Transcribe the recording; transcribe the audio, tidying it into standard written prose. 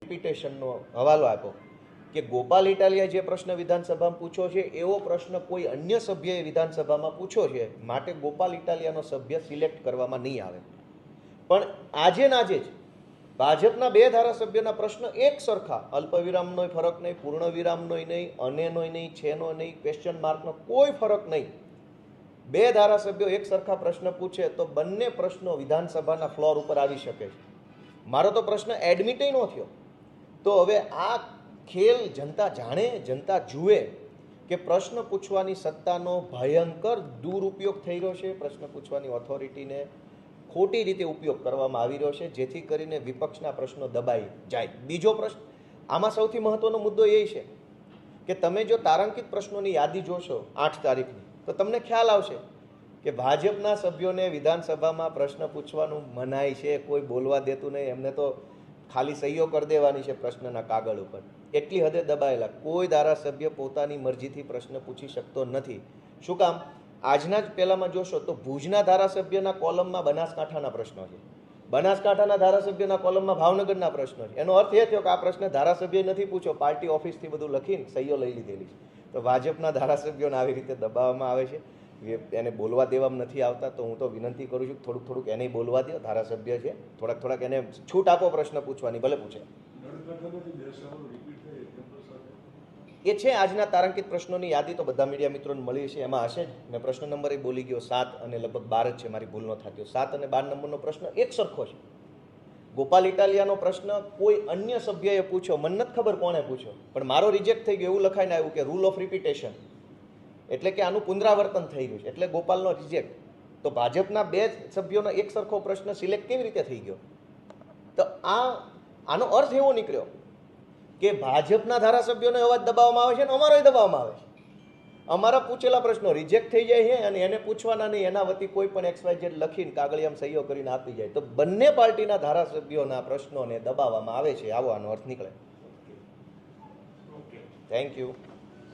રિપીટેશનનો હવાલો આપ્યો કે ગોપાલ ઇટાલિયા જે પ્રશ્ન વિધાનસભામાં પૂછ્યો છે એવો પ્રશ્ન કોઈ અન્ય સભ્યએ વિધાનસભામાં પૂછ્યો છે, માટે ગોપાલ ઇટાલિયાનો સભ્ય સિલેક્ટ કરવામાં નહીં આવે. પણ આજે જ ભાજપના 2 ધારાસભ્યોના પ્રશ્ન એક સરખા, અલ્પવિરામનોય ફરક નહીં, પૂર્ણ વિરામનોય નહીં, અનેનોય નહીં, છેનો નહીં, ક્વેશ્ચન માર્કનો કોઈ ફરક નહીં. 2 ધારાસભ્યો એક સરખા પ્રશ્ન પૂછે તો બંને પ્રશ્નો વિધાનસભાના ફ્લોર ઉપર આવી શકે છે. મારો તો પ્રશ્ન એડમિટ ન થયો. તો હવે આ ખેલ જનતા જાણે, જનતા જુએ કે પ્રશ્ન પૂછવાની સત્તાનો ભયંકર દુરુપયોગ થઈ રહ્યો છે. પ્રશ્ન પૂછવાની ઓથોરિટીને ખોટી રીતે ઉપયોગ કરવામાં આવી રહ્યો છે, જેથી કરીને વિપક્ષના પ્રશ્નો દબાઈ જાય. બીજો પ્રશ્ન, આમાં સૌથી મહત્વનો મુદ્દો એ છે કે તમે જો તારાંકિત પ્રશ્નોની યાદી જોશો 8 તારીખની, તો તમને ખ્યાલ આવશે કે ભાજપના સભ્યોને વિધાનસભામાં પ્રશ્ન પૂછવાનું મનાય છે, કોઈ બોલવા દેતું નહીં. એમને તો ખાલી સહીઓ કરી દેવાની છે પ્રશ્નના કાગળ ઉપર. એટલી હદે દબાયેલા. કોઈ ધારાસભ્ય પોતાની મરજીથી પ્રશ્ન પૂછી શકતો નથી. શું કામ? આજના જ પહેલામાં જોશો તો ભુજના ધારાસભ્યના કોલમમાં બનાસકાંઠાના પ્રશ્નો છે, બનાસકાંઠાના ધારાસભ્યના કોલમમાં ભાવનગરના પ્રશ્નો છે. એનો અર્થ એ થયો કે આ પ્રશ્ન ધારાસભ્ય નથી પૂછ્યો, પાર્ટી ઓફિસથી બધું લખીને સહીઓ લઈ લીધેલી છે. તો ભાજપના ધારાસભ્યોને આવી રીતે દબાવવામાં આવે છે, એને બોલવા દેવામાં નથી આવતા. તો હું તો વિનંતી કરું છું કે થોડુંક એને બોલવા દો. ધારાસભ્ય છે, થોડાક એને છૂટ આપો પ્રશ્ન પૂછવાની, ભલે પૂછે. એ છે આજના તારાંકિત પ્રશ્નોની યાદી તો બધા મીડિયા મિત્રોને મળી છે, એમાં હશે જ. મેં પ્રશ્ન નંબર બોલી ગયો 7 અને લગભગ 12 જ છે, મારી ભૂલ ન થતી. 7 અને 12 નંબરનો પ્રશ્ન એક સરખો છે. ગોપાલ ઇટાલિયાનો પ્રશ્ન કોઈ અન્ય સભ્યએ પૂછ્યો, મને નથી ખબર કોણે પૂછ્યો, પણ મારો રિજેક્ટ થઈ ગયો એવું લખાઈને આવ્યું કે રૂલ ઓફ રિપીટેશન, એટલે કે આનું પુનરાવર્તન થઈ રહ્યું છે, એટલે ગોપાલનો રિજેક્ટ. તો ભાજપના 2 સભ્યોનો એક સરખો પ્રશ્ન સિલેક્ટ કેવી રીતે થઈ ગયો? તો આનો અર્થ એવો નીકળ્યો કે ભાજપના ધારાસભ્યોને અવાજ દબાવવામાં આવે છે અને અમારોય દબાવવામાં આવે છે. અમારા પૂછેલા પ્રશ્નો રિજેક્ટ થઈ જાય છે અને એને પૂછવાના નહીં, એના વતી કોઈ પણ XYZ લખીને કાગળિયામાં સહીઓ કરીને આપી જાય. તો બંને પાર્ટીના ધારાસભ્યોના પ્રશ્નોને દબાવવામાં આવે છે, આવો આનો અર્થ નીકળે. Thank you.